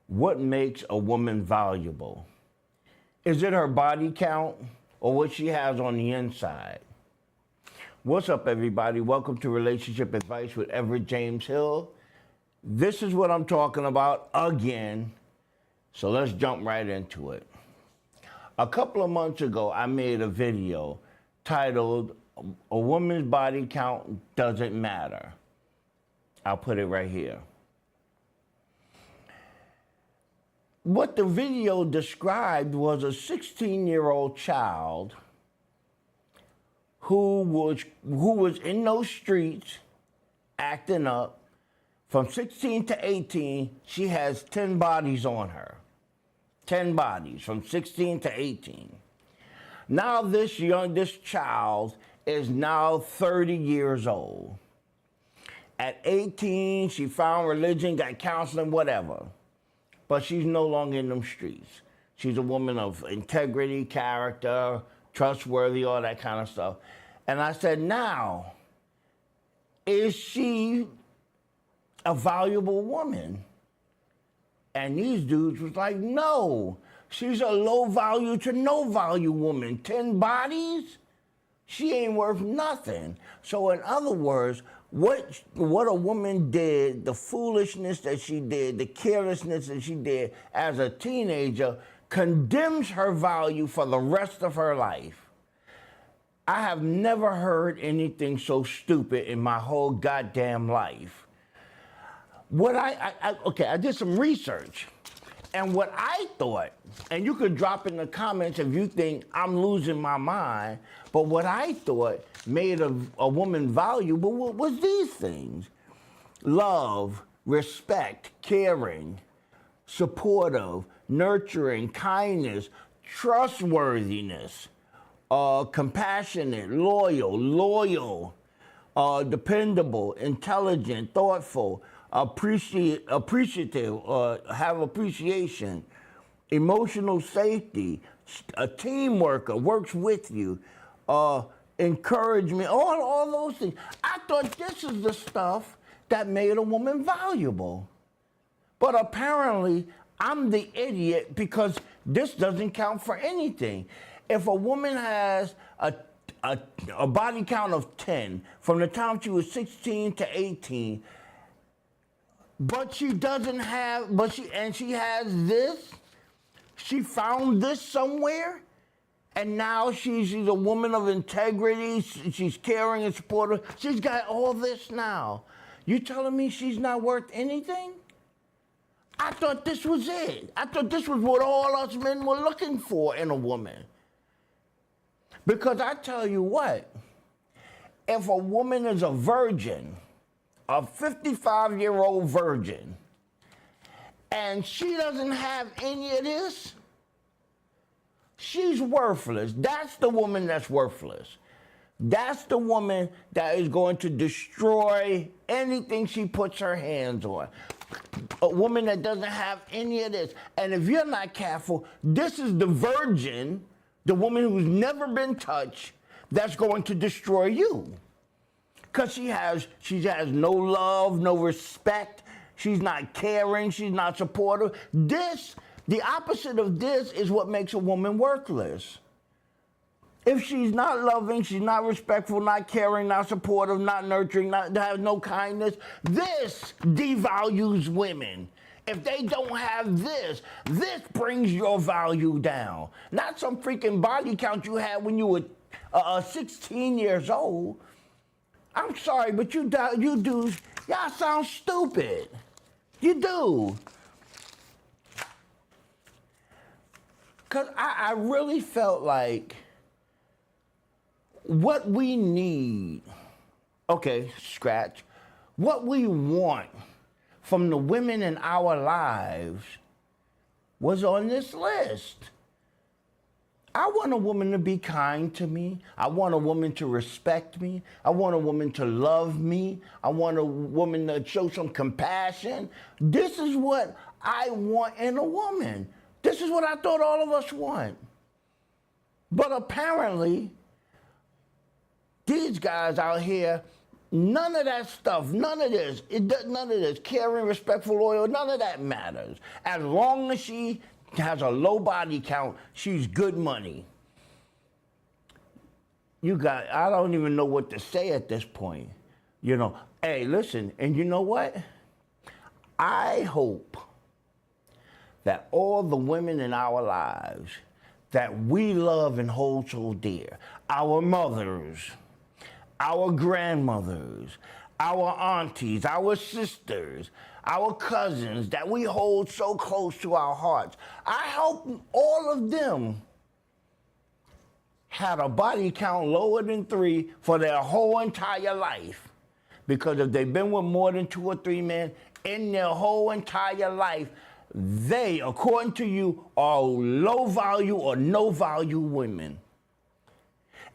What makes a woman valuable? Is it her body count or what she has on the inside? What's up, everybody? Welcome to Relationship Advice with Everett James Hill. This is what I'm talking about again, so let's jump right into it. A couple of months ago, I made a video titled, "A Woman's Body Count Doesn't Matter." I'll put it right here. What the video described was a 16-year-old child who was in those streets acting up. From 16 to 18, she has 10 bodies on her. 10 bodies from 16 to 18. Now this child is now 30 years old. At 18, she found religion, got counseling, whatever. But she's no longer in them streets. She's a woman of integrity, character, trustworthy, all that kind of stuff. And I said, now, is she a valuable woman? And these dudes was like, no, she's a low value to no value woman. 10 bodies? She ain't worth nothing. So in other words, what a woman did, the foolishness that she did, the carelessness that she did as a teenager condemns her value for the rest of her life. I have never heard anything so stupid in my whole goddamn life. I did some research, and what I thought, and you could drop in the comments if you think I'm losing my mind, but what I thought made a woman valuable was these things: love, respect, caring, supportive, nurturing, kindness, trustworthiness, compassionate, loyal, dependable, intelligent, thoughtful, appreciative, have appreciation, emotional safety, a team worker, works with you, encouragement, all those things. I thought this is the stuff that made a woman valuable. But apparently, I'm the idiot because this doesn't count for anything. If a woman has a body count of 10 from the time she was 16 to 18, but she has this, she found this somewhere, and now she's a woman of integrity, she's caring and supportive, she's got all this now. You telling me she's not worth anything? I thought this was it. I thought this was what all us men were looking for in a woman. Because I tell you what, if a woman is a virgin, a 55-year-old virgin, and she doesn't have any of this, she's worthless. That's the woman that's worthless. That's the woman that is going to destroy anything she puts her hands on. A woman that doesn't have any of this. And if you're not careful, this is the virgin, the woman who's never been touched, that's going to destroy you. Because she has no love, no respect, she's not caring, she's not supportive. The opposite of this is what makes a woman worthless. If she's not loving, she's not respectful, not caring, not supportive, not nurturing, has no kindness, this devalues women. If they don't have this brings your value down. Not some freaking body count you had when you were 16 years old. I'm sorry, but you dudes, y'all sound stupid. You do. Because I really felt like what we need, okay, scratch, what we want from the women in our lives was on this list. I want a woman to be kind to me. I want a woman to respect me. I want a woman to love me. I want a woman to show some compassion. This is what I want in a woman. This is what I thought all of us want. But apparently, these guys out here None of that stuff, none of this, none of this, caring, respectful, loyal, none of that matters. As long as she has a low body count, she's good money. I don't even know what to say at this point. Hey, listen, and you know what? I hope that all the women in our lives that we love and hold so dear, our mothers, our grandmothers, our aunties, our sisters, our cousins that we hold so close to our hearts, I hope all of them had a body count lower than 3 for their whole entire life. Because if they've been with more than 2 or 3 men in their whole entire life, they, according to you, are low value or no value women.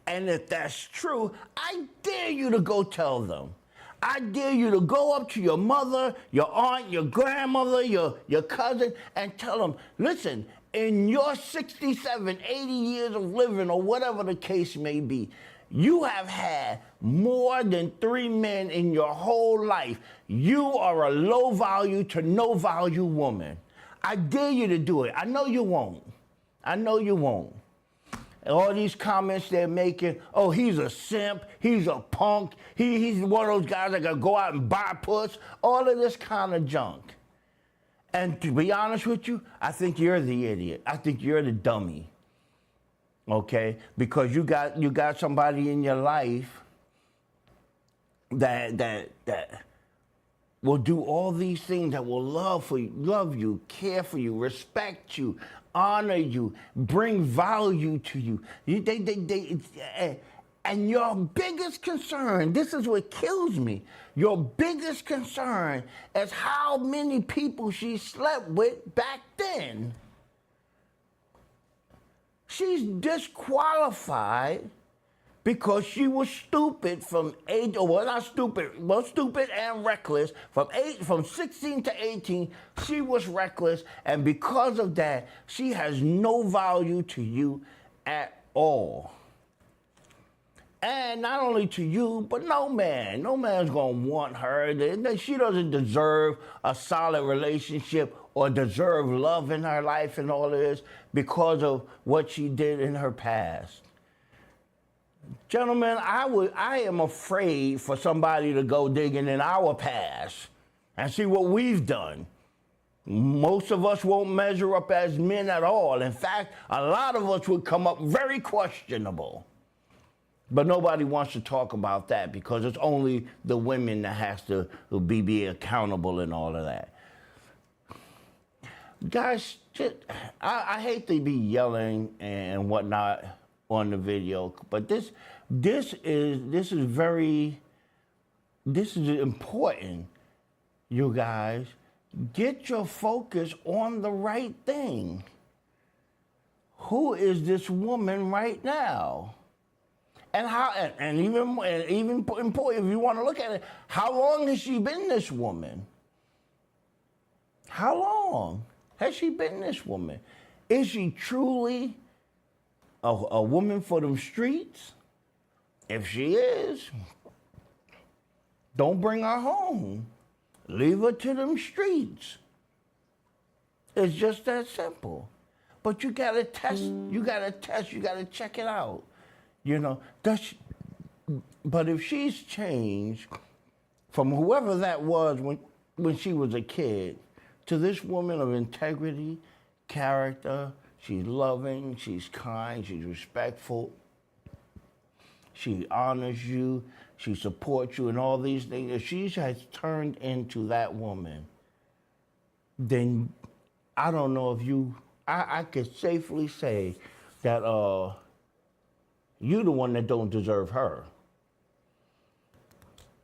And if that's true, I dare you to go tell them. I dare you to go up to your mother, your aunt, your grandmother, your cousin, and tell them, listen, in your 67, 80 years of living, or whatever the case may be, you have had more than 3 men in your whole life. You are a low value to no value woman. I dare you to do it. I know you won't. I know you won't. And all these comments they're making, oh, he's a simp, he's a punk, he's one of those guys that can go out and buy puss, all of this kind of junk. And to be honest with you, I think you're the idiot. I think you're the dummy. Okay? Because you got somebody in your life that will do all these things, that will love you, care for you, respect you, honor you, bring value to you. And your biggest concern, this is what kills me, your biggest concern is how many people she slept with back then. She's disqualified because she was stupid from age, or not stupid, well, stupid and reckless. From 16 to 18, she was reckless, and because of that, she has no value to you at all. And not only to you, but no man's gonna want her. She doesn't deserve a solid relationship or deserve love in her life and all of this because of what she did in her past. Gentlemen, I am afraid for somebody to go digging in our past and see what we've done. Most of us won't measure up as men at all. In fact, a lot of us would come up very questionable. But nobody wants to talk about that because it's only the women that has to be accountable and all of that. Guys, I hate to be yelling and whatnot on the video, but this is important, you guys. Get your focus on the right thing. Who is this woman right now? And how? And even important, if you want to look at it, how long has she been this woman? How long has she been this woman? Is she truly a woman for them streets? If she is, don't bring her home. Leave her to them streets. It's just that simple. But you gotta test, you gotta check it out. But if she's changed from whoever that was when she was a kid to this woman of integrity, character, she's loving, she's kind, she's respectful, she honors you, she supports you and all these things, if she has turned into that woman, then I don't know if I could safely say that you're the one that don't deserve her.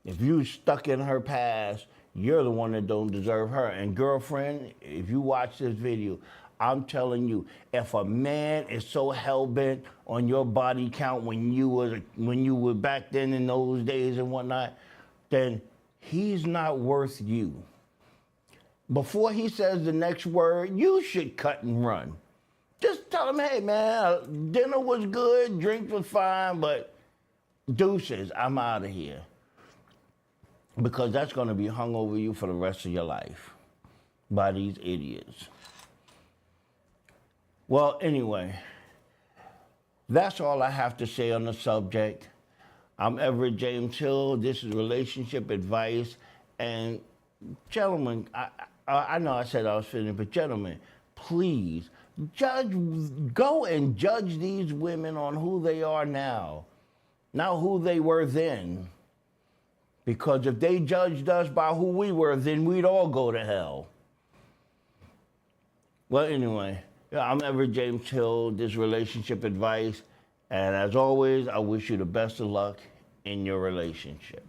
If you stuck in her past, you're the one that don't deserve her. And girlfriend, if you watch this video, I'm telling you, if a man is so hell-bent on your body count when you were back then in those days and whatnot, then he's not worth you. Before he says the next word, you should cut and run. Just tell him, hey, man, dinner was good, drink was fine, but deuces, I'm out of here. because that's going to be hung over you for the rest of your life by these idiots. Well, anyway, that's all I have to say on the subject. I'm Everett James Hill. This is relationship advice. And gentlemen, I know I said I was finished, but gentlemen, please go and judge these women on who they are now, not who they were then. Because if they judged us by who we were, then we'd all go to hell. Well, anyway, I'm Everett James Hill, this relationship advice. And as always, I wish you the best of luck in your relationship.